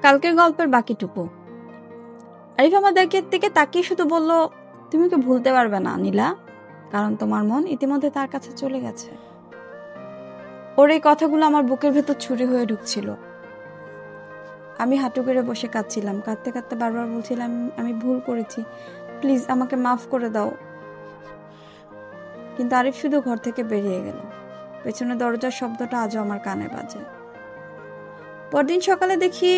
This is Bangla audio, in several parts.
কালকের গল্পের বাকিটুকু। আরিফ আমার দিকে তাকিয়ে শুধু বলল, তুমি ওকে ভুলতে পারবে না নীলা, কারণ তোমার মন ইতিমধ্যে তার কাছে চলে গেছে। ওর এই কথাগুলো আমার বুকের ভেতর ছুরি হয়ে ঢুকছিল। আমি হাঁটু গেড়ে বসে কাঁদছিলাম। কাঁদতে কাঁদতে বারবার বলছিলাম, আমি ভুল করেছি, প্লিজ আমাকে মাফ করে দাও। কিন্তু আরিফ শুধু ঘর থেকে বেরিয়ে গেল। পেছনে দরজার শব্দটা আজও আমার কানে বাজে। পরদিন সকালে দেখি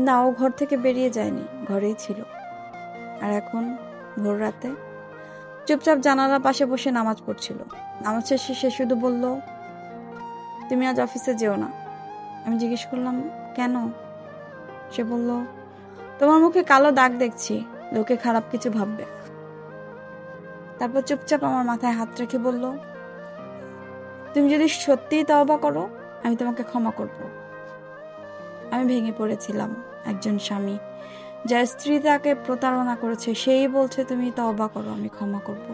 না, ও ঘর থেকে বেরিয়ে যায়নি, ঘরেই ছিল। আর এখন ভোর রাতে চুপচাপ জানালার পাশে বসে নামাজ পড়ছিল। নামাজ শেষে সে শুধু বলল, তুমি আজ অফিসে যেও না। আমি জিজ্ঞেস করলাম, কেন? সে বলল, তোমার মুখে কালো দাগ দেখছি, লোকে খারাপ কিছু ভাববে। তারপর চুপচাপ আমার মাথায় হাত রেখে বলল, তুমি যদি সত্যিই তওবা করো, আমি তোমাকে ক্ষমা করব। আমি ভেঙে পড়েছিলাম। একজন স্বামী যার স্ত্রী তাকে প্রতারণা করেছে, সেই বলছে তুমি তওবা করো, আমি ক্ষমা করব।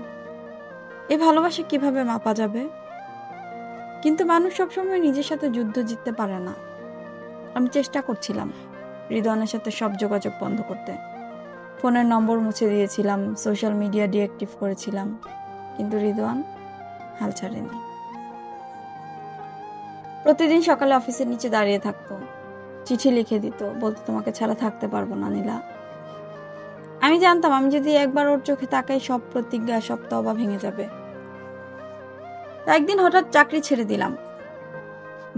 এই ভালোবাসা কিভাবে মাপা যাবে? কিন্তু মানুষ সবসময় নিজের সাথে যুদ্ধ জিততে পারে না। আমি চেষ্টা করছিলাম রিদওয়ানের সাথে সব যোগাযোগ বন্ধ করতে। ফোনের নম্বর মুছে দিয়েছিলাম, সোশ্যাল মিডিয়া ডিঅ্যাক্টিভ করেছিলাম, কিন্তু রিদওয়ান হাল ছাড়েনি। প্রতিদিন সকালে অফিসের নিচে দাঁড়িয়ে থাকতো, চিঠি লিখে দিত, বলতো তোমাকে ছাড়া থাকতে পারবো না নীলা। আমি জানতাম আমি যদি একবার ওর চোখে তাকাই, সব প্রতিজ্ঞা, সব তওবা ভেঙে যাবে। একদিন হঠাৎ চাকরি ছেড়ে দিলাম।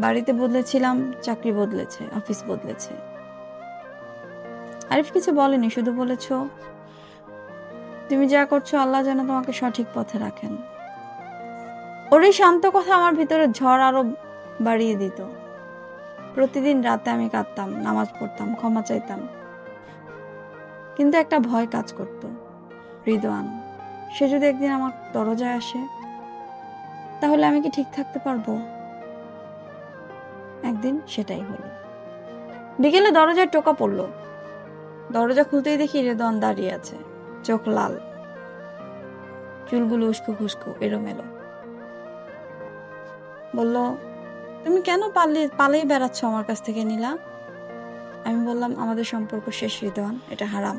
বাড়িতে বদলেছিলাম, চাকরি বদলেছে, অফিস বদলেছে। আরিফ কিছু বলেনি, শুধু বলেছ, তুমি যা করছো আল্লাহ যেন তোমাকে সঠিক পথে রাখেন। ওর এই শান্ত কথা আমার ভিতরে ঝড় আরো বাড়িয়ে দিত। প্রতিদিন রাতে আমি কাঁদতাম, নামাজ পড়তাম, ক্ষমা চাইতাম, কিন্তু একটা ভয় কাজ করত। রিদওয়ান, সে যদি একদিন আমার দরজায় আসে, তাহলে আমি কি ঠিক থাকতে পারবো? একদিন সেটাই হলো। বিকেলে দরজায় টোকা পড়লো। দরজা খুলতেই দেখি রিদওয়ান দাঁড়িয়ে আছে, চোখ লাল, চুলগুলো উস্কো খুস্কো এলোমেলো। বলল, তুমি কেন পালিয়ে বেড়াচ্ছ আমার কাছ থেকে নীলা? আমি বললাম, আমাদের সম্পর্ক শেষ রিদওয়ান, এটা হারাম।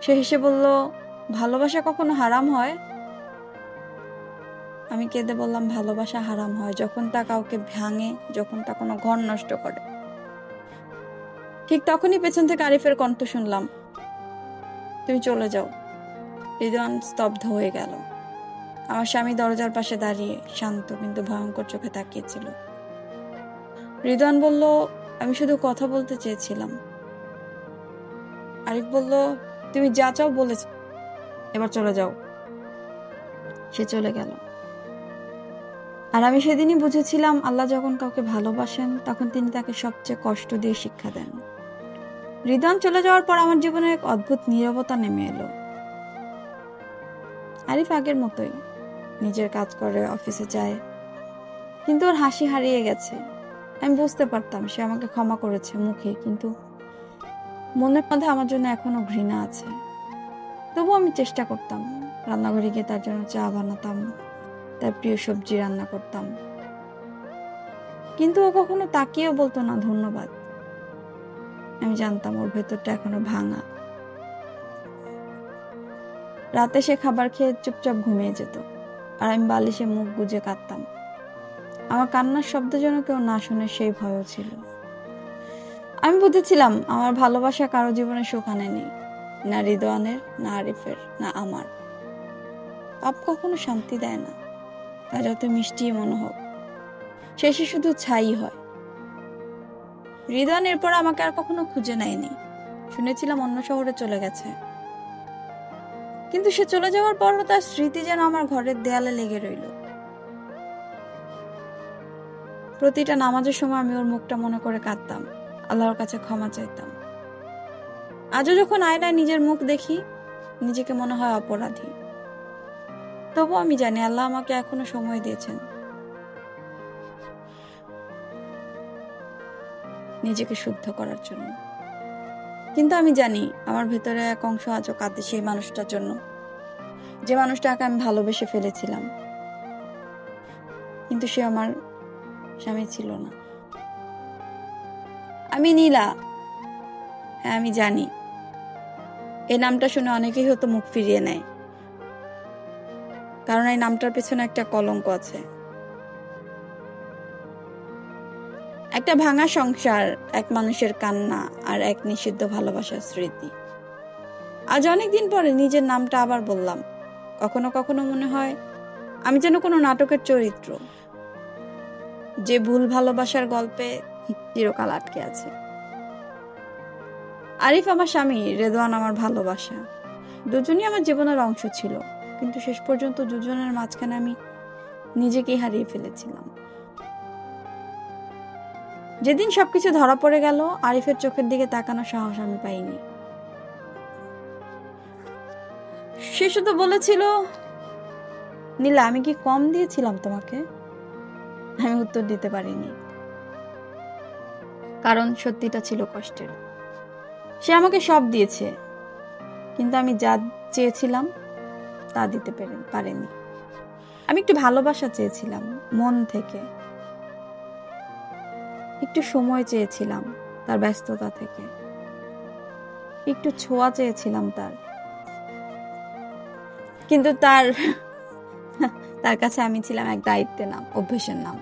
সে হেসে বলল, ভালোবাসা কখনো হারাম হয়? আমি কেঁদে বললাম, ভালোবাসা হারাম হয় যখন তা কাউকে ভাঙে, যখন তা কোনো ঘর নষ্ট করে। ঠিক তখনই পেছন থেকে আরিফের কণ্ঠ শুনলাম, তুমি চলে যাও। রিদওয়ান স্তব্ধ হয়ে গেল। আমার স্বামী দরজার পাশে দাঁড়িয়ে শান্ত কিন্তু ভয়ঙ্কর চোখে তাকিয়েছিল। রিদওয়ান বলল, আমি শুধু কথা বলতে চেয়েছিলাম। আরিফ বলল, তুমি যা চাও বলেছ, এবার চলে যাও। সে চলে গেল। আর আমি সেদিনই বুঝেছিলাম, আল্লাহ যখন কাউকে ভালোবাসেন, তখন তিনি তাকে সবচেয়ে কষ্ট দিয়ে শিক্ষা দেন। রিদওয়ান চলে যাওয়ার পর আমার জীবনে এক অদ্ভুত নীরবতা নেমে এলো। আরিফ আগের মতোই নিজের কাজ করে, অফিসে যায়, কিন্তু ওর হাসি হারিয়ে গেছে। আমি বুঝতে পারতাম সে আমাকে ক্ষমা করেছে মুখে, কিন্তু মনের মধ্যে আমার জন্য এখনো ঘৃণা আছে। তবু আমি চেষ্টা করতাম, রান্নাঘরে গিয়ে তার জন্য চা বানাতাম, তার প্রিয় সবজি রান্না করতাম, কিন্তু ও কখনো তাকিয়েও বলতো না ধন্যবাদ। আমি জানতাম ওর ভেতরটা এখনো ভাঙা। রাতে সে খাবার খেয়ে চুপচাপ ঘুমিয়ে যেত, আর আমি বালিশে মুখ গুজে কাঁদতাম। আমার কান্নার শব্দ যেন কেউ না শুনে, সেই ভয়ও ছিল। আমি বুঝেছিলাম আমার ভালোবাসা কারো জীবনে সুখ আনেনি, না রিদওয়ানের, না আরিফের, না আমার। পাপ কখনো শান্তি দেয় না, তা যত মিষ্টি মনে হোক, শেষে শুধু ছাই হয়। রিদওয়ান এরপর আমাকে আর কখনো খুঁজে নেয়নি। শুনেছিলাম অন্য শহরে চলে গেছে, কিন্তু সে চলে যাওয়ার পরও তার স্মৃতি যেন আমার ঘরের দেয়ালে লেগে রইল। প্রতিটা নামাজের সময় আমি ওর মুখটা মনে করে কাঁদতাম, আল্লাহর কাছে ক্ষমা চাইতাম। আজও যখন আয়নায় নিজের মুখ দেখি, নিজেকে মনে হয় অপরাধী। তবু আমি জানি আল্লাহ আমাকে এখনো সময় দিয়েছেন নিজেকে শুদ্ধ করার জন্য। কিন্তু আমি জানি আমার ভেতরে এক অংশ আজও কাঁদে সেই মানুষটার জন্য, যে মানুষটাকে আমি ভালোবেসে ফেলেছিলাম, কিন্তু সে আমার স্বামী ছিল না। আমি নীলা, হ্যাঁ আমি জানি, এই নামটা শুনে অনেকেই হয়তো মুখ ফিরিয়ে নেয়, কারণ এই নামটার পেছনে একটা কলঙ্ক আছে। একটা ভাঙা সংসার, এক মানুষের কান্না, আর এক নিষিদ্ধ ভালোবাসার স্মৃতি। আজ অনেকদিন পরে নিজের নামটা আবার বললাম। কখনো কখনো মনে হয় আমি যেন কোনো নাটকের চরিত্র, যে ভুল ভালোবাসার গল্পে চিরকাল আটকে আছে। আরিফ আমার স্বামী, রেদওয়ান আমার ভালোবাসা। দুজনই আমার জীবনের অংশ ছিল, কিন্তু শেষ পর্যন্ত দুজনের মাঝখানে আমি নিজেকেই হারিয়ে ফেলেছিলাম। যেদিন সবকিছু ধরা পড়ে গেল, আরিফের চোখের দিকে তাকানোর সাহস আমি পাইনি। সে শুধু বলেছিল, নীলা আমি কি কম দিয়েছিলাম তোমাকে? আমি উত্তর দিতে পারিনি, কারণ সত্যিটা ছিল কষ্টের। সে আমাকে সব দিয়েছে, কিন্তু আমি যা চেয়েছিলাম তা দিতে পারেনি। আমি একটু ভালোবাসা চেয়েছিলাম মন থেকে, একটু সময় চেয়েছিলাম তার ব্যস্ততা থেকে, একটু ছোঁয়া চেয়েছিলাম তার, কিন্তু তার কাছে আমি ছিলাম এক দায়িত্বের নাম, অভ্যেসের নাম।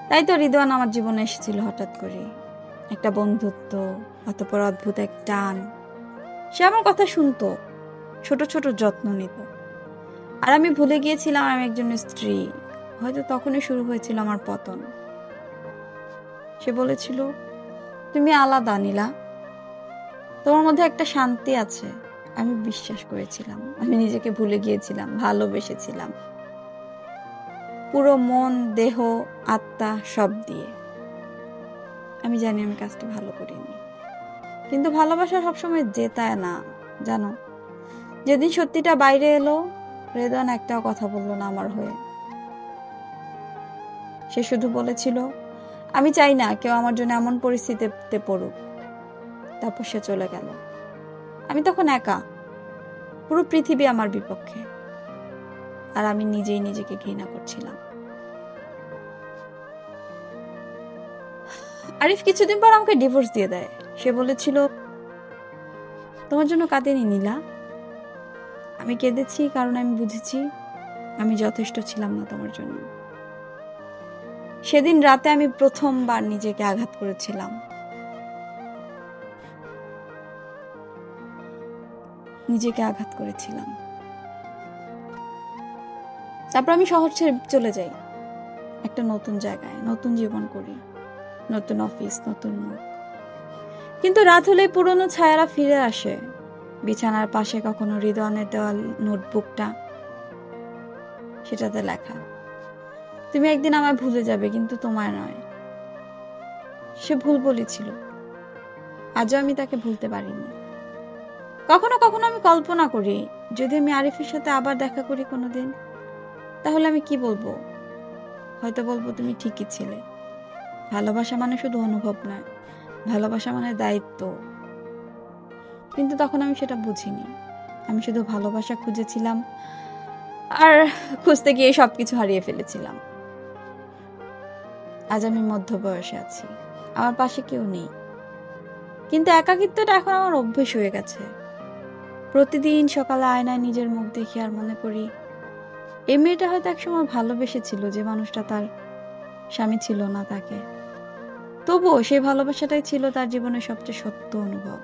তাই তো রিদওয়ান আমার জীবনে এসেছিল হঠাৎ করে, একটা বন্ধুত্ব, অতঃপর অদ্ভুত এক টান। সে আমার কথা শুনতো, ছোট ছোট যত্ন নিত, আর আমি ভুলে গিয়েছিলাম আমি একজন স্ত্রী। হয়তো তখনই শুরু হয়েছিল আমার পতন। সে বলেছিল, তুমি আলাদা নীলা, তোমার মধ্যে একটা শান্তি আছে। আমি বিশ্বাস করেছিলাম, আমি নিজেকে ভুলে গিয়েছিলাম, ভালোবেসেছিলাম পুরো মন, দেহ, আত্মা সব দিয়ে। আমি জানি আমি কাজটা ভালো করিনি, কিন্তু ভালোবাসা সবসময় জেতায় না জানো। যেদিন সত্যিটা বাইরে এলো, রেদওয়ান একটাও কথা বললো না আমার হয়ে। সে শুধু বলেছিল, আমি চাই না কেউ আমার জন্য এমন পরিস্থিতিতে পড়ুক। তারপর সে চলে গেল। আমি তখন একা, পুরো পৃথিবী আমার বিপক্ষে, আর আমি নিজেই নিজেকে ঘৃণা করছিলাম। আরিফ কিছুদিন পর আমাকে ডিভোর্স দিয়ে দেয়। সে বলেছিল, তোমার জন্য কাঁদেনি নীলা। আমি কেঁদেছি কারণ আমি বুঝেছি আমি যথেষ্ট ছিলাম না তোমার জন্য। সেদিন রাতে আমি প্রথমবার নিজেকে আঘাত করেছিলাম। তারপর আমি শহর ছেড়ে চলে যাই, একটা নতুন জায়গায়, নতুন জীবন করি, নতুন অফিস, নতুন মুখ। কিন্তু রাত হলে পুরনো ছায়ারা ফিরে আসে। বিছানার পাশে কখনো রিদওয়ানের দেওয়া নোটবুকটা, সেটাতে লেখা, তুমি একদিন আমায় ভুলে যাবে, কিন্তু তোমায় নয়। সে ভুল বলেছিল, আজও আমি তাকে ভুলতে পারিনি। কখনো কখনো আমি কল্পনা করি, যদি আমি আরিফের সাথে আবার দেখা করি কোনোদিন, তাহলে আমি কি বলবো? হয়তো বলবো, তুমি ঠিকই ছিলে। ভালোবাসা মানে শুধু অনুভব নয়, ভালোবাসা মানে দায়িত্ব। কিন্তু তখন আমি সেটা বুঝিনি। আমি শুধু ভালোবাসা খুঁজেছিলাম, আর খুঁজতে গিয়ে সবকিছু হারিয়ে ফেলেছিলাম। আজ আমি মধ্যবয়সে আছি, আমার পাশে কেউ নেই, কিন্তু একাকিত্বটা এখন আমার অভ্যেস হয়ে গেছে। প্রতিদিন সকালে আয়নায় নিজের মুখ দেখি আর মনে করি, এই মেয়েটা হয়তো একসময় ভালোবেসেছিল যে মানুষটা তার স্বামী ছিল না তাকে। তবুও সেই ভালোবাসাটাই ছিল তার জীবনের সবচেয়ে সত্য অনুভব।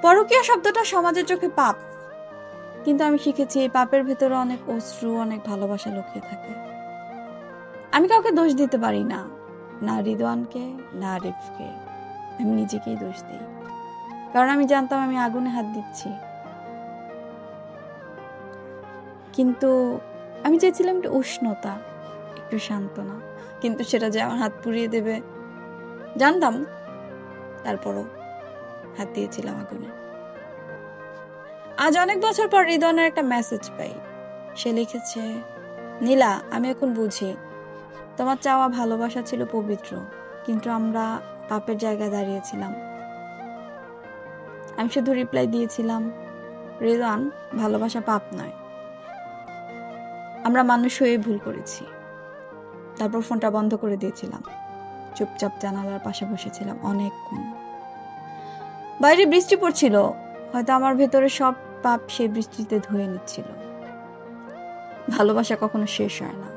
পরকীয়া শব্দটা সমাজের চোখে পাপ, কিন্তু আমি শিখেছি এই পাপের ভেতরে অনেক অশ্রু, অনেক ভালোবাসা লুকিয়ে থাকে। আমি কাউকে দোষ দিতে পারি না, না রিদওয়ানকে, না আরিফকে। আমি নিজেকেই দোষ দিই, কারণ আমি জানতাম আমি আগুনে হাত দিচ্ছি। কিন্তু আমি চেয়েছিলাম একটু উষ্ণতা, একটু সান্ত্বনা, কিন্তু সেটা যে আমার হাত পুড়িয়ে দেবে জানতাম। তারপরও হাত দিয়েছিলাম আগুনে। আজ অনেক বছর পর রিদওয়ানের একটা মেসেজ পাই। সে লিখেছে, নীলা আমি এখন বুঝি তোমার চাওয়া ভালোবাসা ছিল পবিত্র, কিন্তু আমরা পাপের জায়গায় দাঁড়িয়েছিলাম। আমি শুধু রিপ্লাই দিয়েছিলাম, রিদওয়ান ভালোবাসা পাপ নয়, আমরা মানুষ হয়ে ভুল করেছি। তারপর ফোনটা বন্ধ করে দিয়েছিলাম। চুপচাপ জানালার পাশে বসেছিলাম অনেকক্ষণ। বাইরে বৃষ্টি পড়ছিল, হয়তো আমার ভেতরে সব পাপ সেই বৃষ্টিতে ধুয়ে নিচ্ছিল। ভালোবাসা কখনো শেষ হয় না,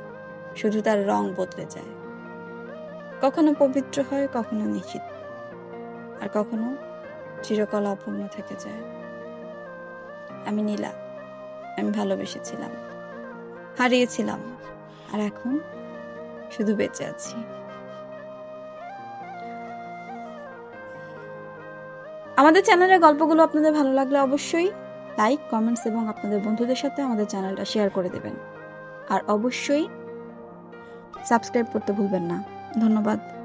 শুধু তার রং বদলে যায়। কখনো পবিত্র হয়, কখনো নিষিদ্ধ, আর কখনো চিরকাল অপূর্ণ থেকে যায়। আমি নীলা, আমি ভালোবেসেছিলাম, হারিয়েছিলাম, আর এখন শুধু বেঁচে আছি। আমাদের চ্যানেলের গল্পগুলো আপনাদের ভালো লাগলে অবশ্যই লাইক, কমেন্টস এবং আপনাদের বন্ধুদের সাথে আমাদের চ্যানেলটা শেয়ার করে দেবেন। আর অবশ্যই সাবস্ক্রাইব করতে ভুলবেন না। ধন্যবাদ।